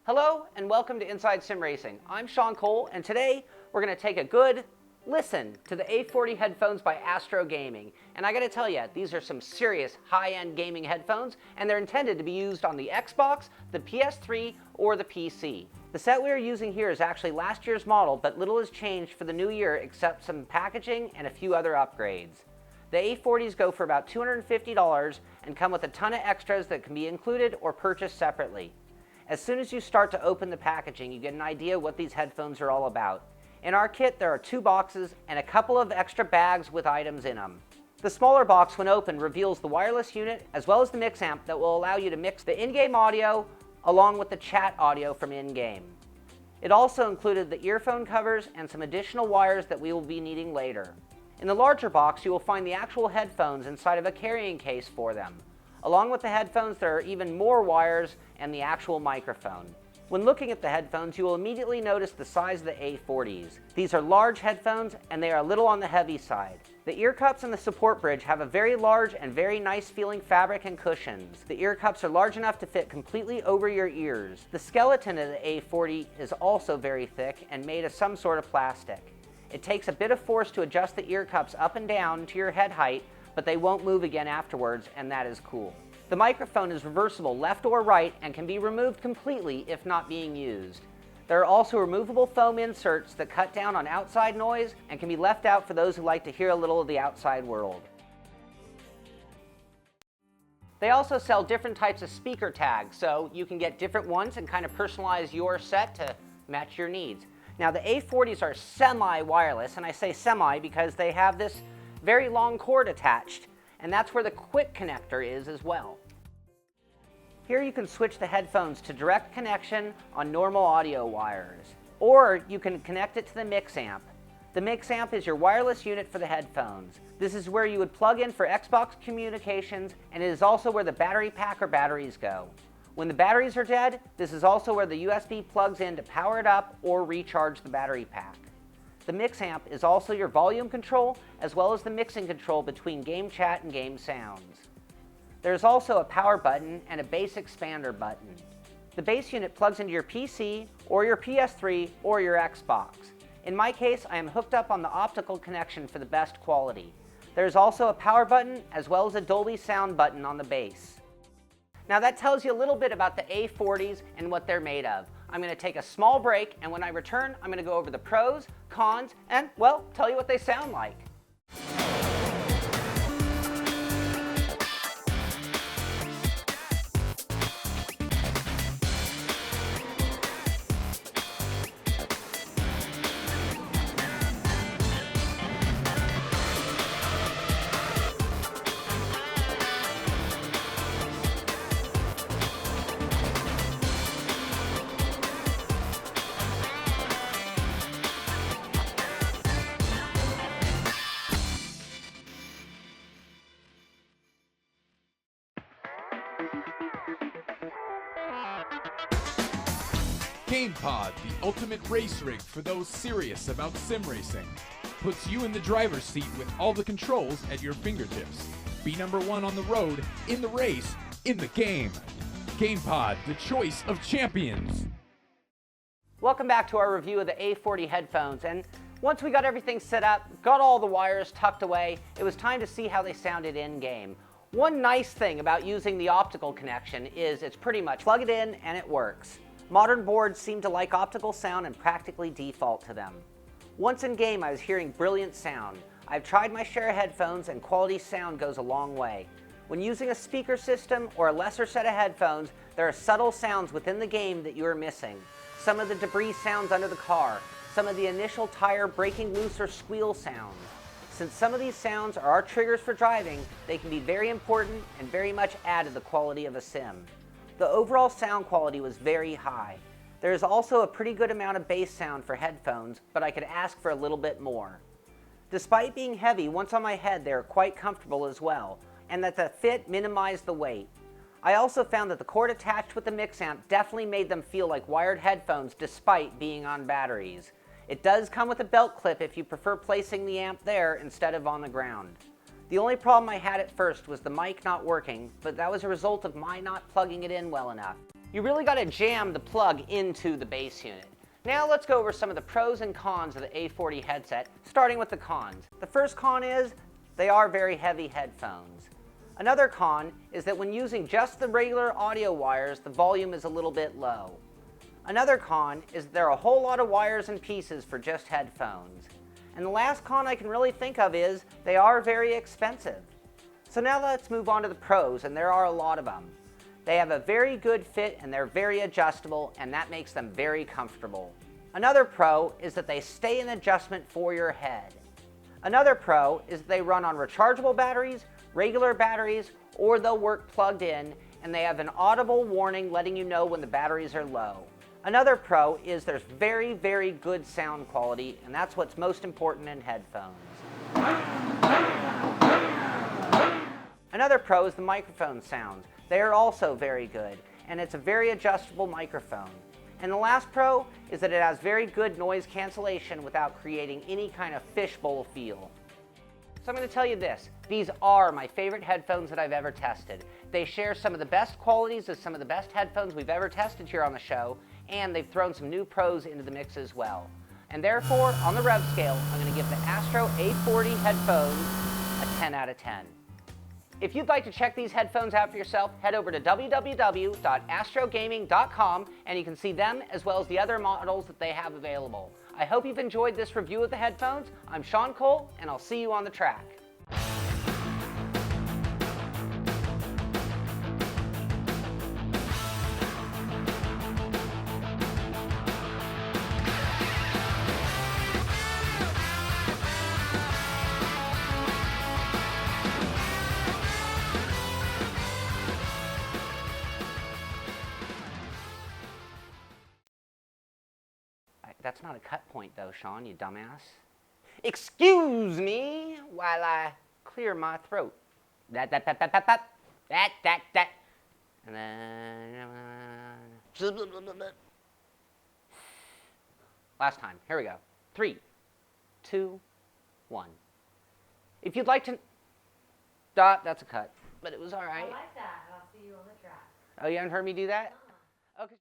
Hello and welcome to Inside Sim Racing. I'm Sean Cole, and today we're going to take a good listen to the A40 headphones by Astro Gaming. And I got to tell you, these are some serious high-end gaming headphones, and they're intended to be used on the Xbox, the PS3, or the PC. The set we are using here is actually last year's model, but little has changed for the new year except some packaging and a few other upgrades. The A40s go for about $250 and come with a ton of extras that can be included or purchased separately. As soon as you start to open the packaging, you get an idea what these headphones are all about. In our kit, there are 2 boxes and a couple of extra bags with items in them. The smaller box, when opened, reveals the wireless unit as well as the mix amp that will allow you to mix the in-game audio along with the chat audio from in-game. It also included the earphone covers and some additional wires that we will be needing later. In the larger box, you will find the actual headphones inside of a carrying case for them. Along with the headphones, there are even more wires and the actual microphone. When looking at the headphones, you will immediately notice the size of the A40s. These are large headphones and they are a little on the heavy side. The ear cups and the support bridge have a very large and very nice feeling fabric and cushions. The ear cups are large enough to fit completely over your ears. The skeleton of the A40 is also very thick and made of some sort of plastic. It takes a bit of force to adjust the ear cups up and down to your head height, but they won't move again afterwards, and that is cool. The microphone is reversible left or right and can be removed completely if not being used. There are also removable foam inserts that cut down on outside noise and can be left out for those who like to hear a little of the outside world. They also sell different types of speaker tags, so you can get different ones and kind of personalize your set to match your needs. Now the A40s are semi-wireless, and I say semi because they have this very long cord attached, and that's where the quick connector is as well. Here you can switch the headphones to direct connection on normal audio wires, or you can connect it to the mix amp. The mix amp is your wireless unit for the headphones. This is where you would plug in for Xbox communications, and it is also where the battery pack or batteries go. When the batteries are dead, this is also where the USB plugs in to power it up or recharge the battery pack. The mix amp is also your volume control as well as the mixing control between game chat and game sounds. There's also a power button and a bass expander button. The bass unit plugs into your PC or your PS3 or your Xbox. In my case, I am hooked up on the optical connection for the best quality. There's also a power button as well as a Dolby sound button on the bass. Now that tells you a little bit about the A40s and what they're made of. I'm going to take a small break, and when I return, I'm going to go over the pros, cons, and, well, tell you what they sound like. GamePod, the ultimate race rig for those serious about sim racing. Puts you in the driver's seat with all the controls at your fingertips. Be number one on the road, in the race, in the game. GamePod, the choice of champions. Welcome back to our review of the A40 headphones, and once we got everything set up, got all the wires tucked away, it was time to see how they sounded in-game. One nice thing about using the optical connection is it's pretty much plug it in and it works. Modern boards seem to like optical sound and practically default to them. Once in game, I was hearing brilliant sound. I've tried my share of headphones and quality sound goes a long way. When using a speaker system or a lesser set of headphones, there are subtle sounds within the game that you are missing. Some of the debris sounds under the car, some of the initial tire breaking loose or squeal sounds. Since some of these sounds are our triggers for driving, they can be very important and very much add to the quality of a sim. The overall sound quality was very high. There is also a pretty good amount of bass sound for headphones, but I could ask for a little bit more. Despite being heavy, once on my head they are quite comfortable as well, and that the fit minimized the weight. I also found that the cord attached with the mix amp definitely made them feel like wired headphones despite being on batteries. It does come with a belt clip if you prefer placing the amp there instead of on the ground. The only problem I had at first was the mic not working, but that was a result of my not plugging it in well enough. You really got to jam the plug into the bass unit. Now let's go over some of the pros and cons of the A40 headset, starting with the cons. The first con is they are very heavy headphones. Another con is that when using just the regular audio wires, the volume is a little bit low. Another con is there are a whole lot of wires and pieces for just headphones. And the last con I can really think of is they are very expensive. So now let's move on to the pros, and there are a lot of them. They have a very good fit and they're very adjustable, and that makes them very comfortable. Another pro is that they stay in adjustment for your head. Another pro is that they run on rechargeable batteries, regular batteries, or they'll work plugged in, and they have an audible warning letting you know when the batteries are low. Another pro is there's very, very good sound quality, and that's what's most important in headphones. Another pro is the microphone sounds. They are also very good, and it's a very adjustable microphone. And the last pro is that it has very good noise cancellation without creating any kind of fishbowl feel. So I'm going to tell you this, these are my favorite headphones that I've ever tested. They share some of the best qualities of some of the best headphones we've ever tested here on the show, and they've thrown some new pros into the mix as well. And therefore, on the rev scale, I'm going to give the Astro A40 headphones a 10 out of 10. If you'd like to check these headphones out for yourself, head over to www.astrogaming.com and you can see them as well as the other models that they have available. I hope you've enjoyed this review of the headphones. I'm Sean Cole, and I'll see you on the track. That's not a cut point though, Sean, you dumbass. Excuse me while I clear my throat. That. And then... Last time, here we go. 3, 2, 1. If you'd like to... That's a cut, but it was all right. I like that. I'll see you on the track. Oh, you haven't heard me do that? Okay.